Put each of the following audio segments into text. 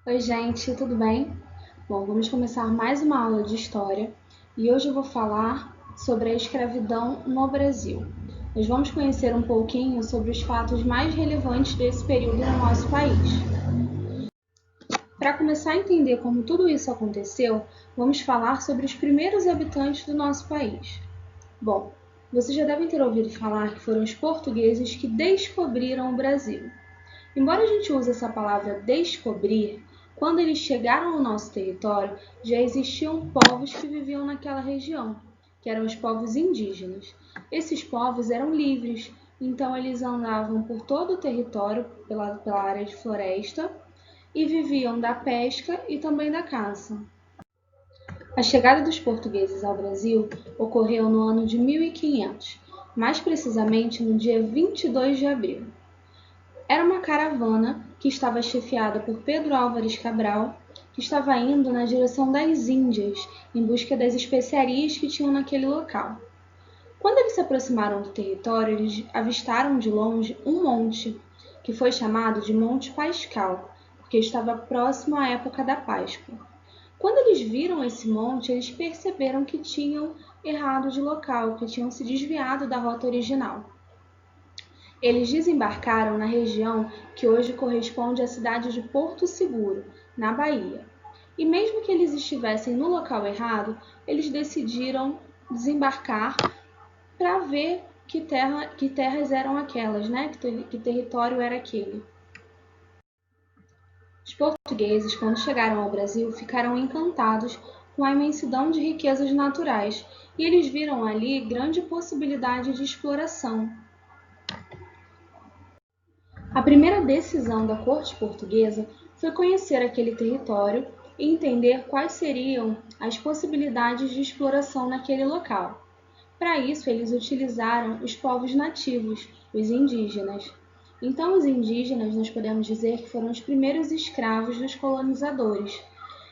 Oi, gente, tudo bem? Bom, vamos começar mais uma aula de história e hoje eu vou falar sobre a escravidão no Brasil. Nós vamos conhecer um pouquinho sobre os fatos mais relevantes desse período no nosso país. Para começar a entender como tudo isso aconteceu, vamos falar sobre os primeiros habitantes do nosso país. Bom, vocês já devem ter ouvido falar que foram os portugueses que descobriram o Brasil. Embora a gente use essa palavra descobrir, quando eles chegaram ao nosso território, já existiam povos que viviam naquela região, que eram os povos indígenas. Esses povos eram livres, então eles andavam por todo o território, pela área de floresta, e viviam da pesca e também da caça. A chegada dos portugueses ao Brasil ocorreu no ano de 1500, mais precisamente no dia 22 de abril. Era uma caravana que estava chefiada por Pedro Álvares Cabral, que estava indo na direção das Índias, em busca das especiarias que tinham naquele local. Quando eles se aproximaram do território, eles avistaram de longe um monte, que foi chamado de Monte Pascal, porque estava próximo à época da Páscoa. Quando eles viram esse monte, eles perceberam que tinham errado de local, que tinham se desviado da rota original. Eles desembarcaram na região que hoje corresponde à cidade de Porto Seguro, na Bahia. E mesmo que eles estivessem no local errado, eles decidiram desembarcar para ver que terras eram aquelas, né? Que território era aquele. Os portugueses, quando chegaram ao Brasil, ficaram encantados com a imensidão de riquezas naturais e eles viram ali grande possibilidade de exploração. A primeira decisão da corte portuguesa foi conhecer aquele território e entender quais seriam as possibilidades de exploração naquele local. Para isso, eles utilizaram os povos nativos, os indígenas. Então, os indígenas, nós podemos dizer que foram os primeiros escravos dos colonizadores,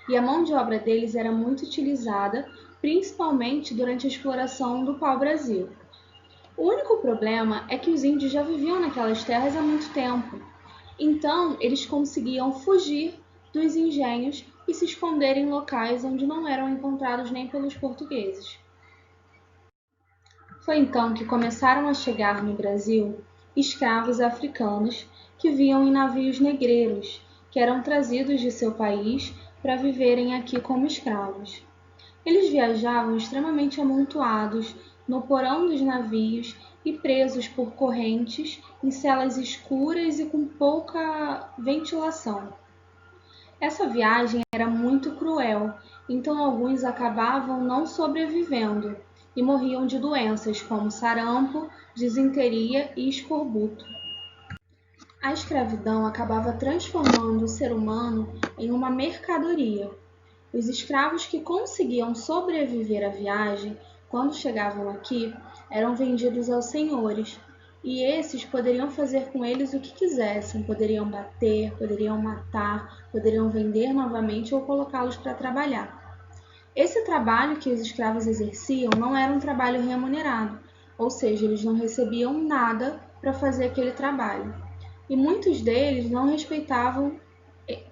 e a mão de obra deles era muito utilizada, principalmente durante a exploração do pau-brasil. O único problema é que os índios já viviam naquelas terras há muito tempo, então eles conseguiam fugir dos engenhos e se esconder em locais onde não eram encontrados nem pelos portugueses. Foi então que começaram a chegar no Brasil escravos africanos que vinham em navios negreiros, que eram trazidos de seu país para viverem aqui como escravos. Eles viajavam extremamente amontoados no porão dos navios e presos por correntes em celas escuras e com pouca ventilação. Essa viagem era muito cruel, então alguns acabavam não sobrevivendo e morriam de doenças como sarampo, disenteria e escorbuto. A escravidão acabava transformando o ser humano em uma mercadoria. Os escravos que conseguiam sobreviver à viagem, quando chegavam aqui, eram vendidos aos senhores, e esses poderiam fazer com eles o que quisessem, poderiam bater, poderiam matar, poderiam vender novamente ou colocá-los para trabalhar. Esse trabalho que os escravos exerciam não era um trabalho remunerado, ou seja, eles não recebiam nada para fazer aquele trabalho. E muitos deles não respeitavam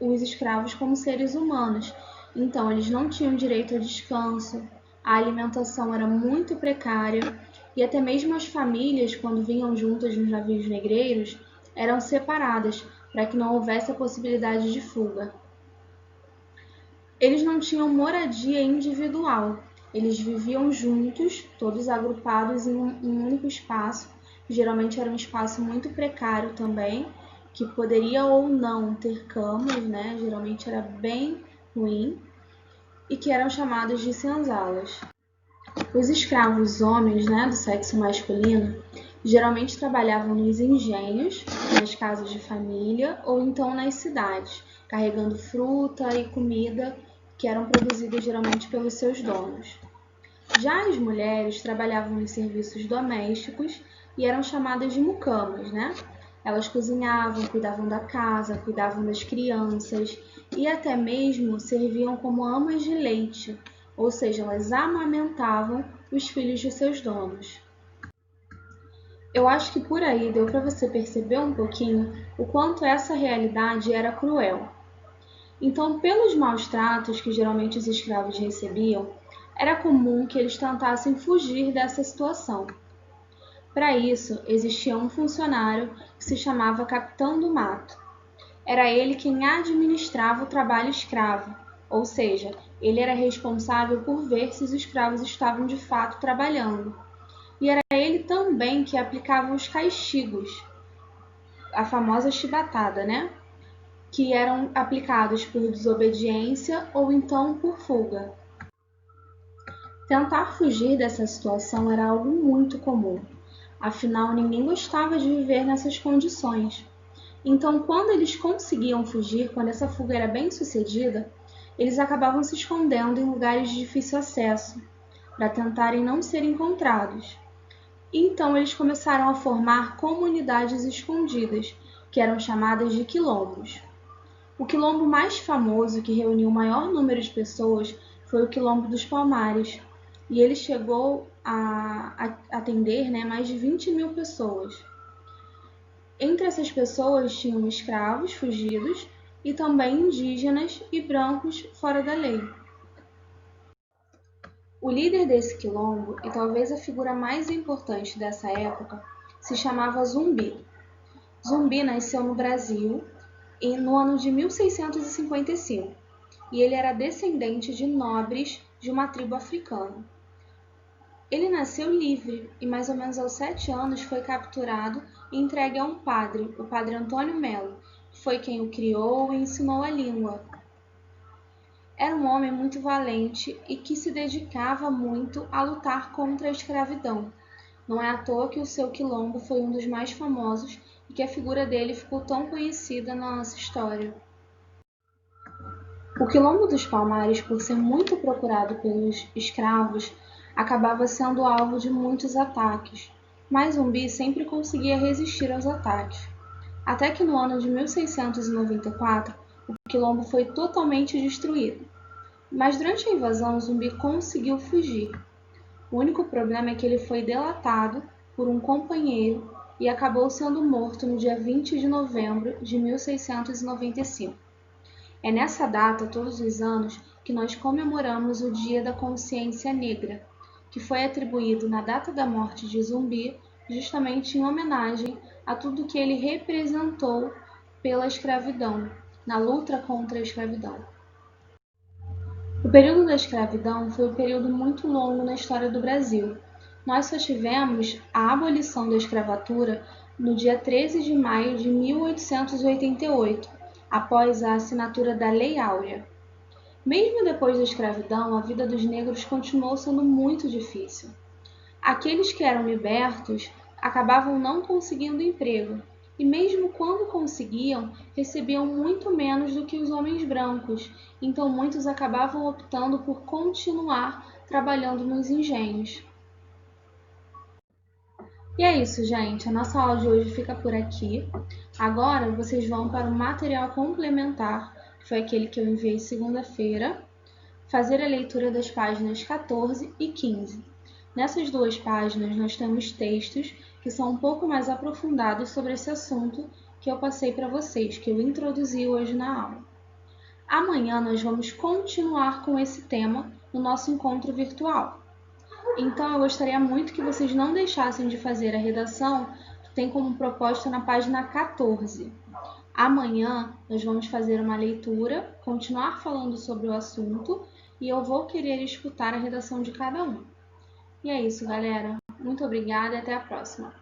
os escravos como seres humanos, então eles não tinham direito a descanso, a alimentação era muito precária e até mesmo as famílias, quando vinham juntas nos navios negreiros, eram separadas para que não houvesse a possibilidade de fuga. Eles não tinham moradia individual, eles viviam juntos, todos agrupados em um único espaço, que geralmente era um espaço muito precário também, que poderia ou não ter camas, né? Geralmente era bem ruim, e que eram chamados de senzalas. Os escravos homens, né, do sexo masculino, geralmente trabalhavam nos engenhos, nas casas de família ou então nas cidades, carregando fruta e comida que eram produzidas geralmente pelos seus donos. Já as mulheres trabalhavam nos serviços domésticos e eram chamadas de mucamas, né? Elas cozinhavam, cuidavam da casa, cuidavam das crianças e até mesmo serviam como amas de leite, ou seja, elas amamentavam os filhos de seus donos. Eu acho que por aí deu para você perceber um pouquinho o quanto essa realidade era cruel. Então, pelos maus tratos que geralmente os escravos recebiam, era comum que eles tentassem fugir dessa situação. Para isso, existia um funcionário que se chamava Capitão do Mato. Era ele quem administrava o trabalho escravo, ou seja, ele era responsável por ver se os escravos estavam de fato trabalhando. E era ele também que aplicava os castigos, a famosa chibatada, né? Que eram aplicados por desobediência ou então por fuga. Tentar fugir dessa situação era algo muito comum, afinal ninguém gostava de viver nessas condições. Então, quando eles conseguiam fugir, quando essa fuga era bem sucedida, eles acabavam se escondendo em lugares de difícil acesso, para tentarem não ser encontrados. Então, eles começaram a formar comunidades escondidas, que eram chamadas de quilombos. O quilombo mais famoso, que reuniu o maior número de pessoas, foi o Quilombo dos Palmares, e ele chegou a atender, mais de 20.000 pessoas. Entre essas pessoas tinham escravos fugidos e também indígenas e brancos fora da lei. O líder desse quilombo, e talvez a figura mais importante dessa época, se chamava Zumbi. Zumbi nasceu no Brasil no ano de 1655, e ele era descendente de nobres de uma tribo africana. Ele nasceu livre e mais ou menos aos 7 anos foi capturado e entregue a um padre, o padre Antônio Melo, que foi quem o criou e ensinou a língua. Era um homem muito valente e que se dedicava muito a lutar contra a escravidão. Não é à toa que o seu quilombo foi um dos mais famosos e que a figura dele ficou tão conhecida na nossa história. O Quilombo dos Palmares, por ser muito procurado pelos escravos, acabava sendo alvo de muitos ataques, mas Zumbi sempre conseguia resistir aos ataques. Até que no ano de 1694, o quilombo foi totalmente destruído. Mas durante a invasão, Zumbi conseguiu fugir. O único problema é que ele foi delatado por um companheiro e acabou sendo morto no dia 20 de novembro de 1695. É nessa data, todos os anos, que nós comemoramos o Dia da Consciência Negra, que foi atribuído na data da morte de Zumbi, justamente em homenagem a tudo que ele representou pela escravidão, na luta contra a escravidão. O período da escravidão foi um período muito longo na história do Brasil. Nós só tivemos a abolição da escravatura no dia 13 de maio de 1888, após a assinatura da Lei Áurea. Mesmo depois da escravidão, a vida dos negros continuou sendo muito difícil. Aqueles que eram libertos acabavam não conseguindo emprego, e mesmo quando conseguiam, recebiam muito menos do que os homens brancos, então muitos acabavam optando por continuar trabalhando nos engenhos. E é isso, gente. A nossa aula de hoje fica por aqui. Agora vocês vão para o material complementar, que foi aquele que eu enviei segunda-feira, fazer a leitura das páginas 14 e 15. Nessas duas páginas nós temos textos que são um pouco mais aprofundados sobre esse assunto que eu passei para vocês, que eu introduzi hoje na aula. Amanhã nós vamos continuar com esse tema no nosso encontro virtual. Então eu gostaria muito que vocês não deixassem de fazer a redação que tem como proposta na página 14. Amanhã nós vamos fazer uma leitura, continuar falando sobre o assunto e eu vou querer escutar a redação de cada um. E é isso, galera. Muito obrigada e até a próxima.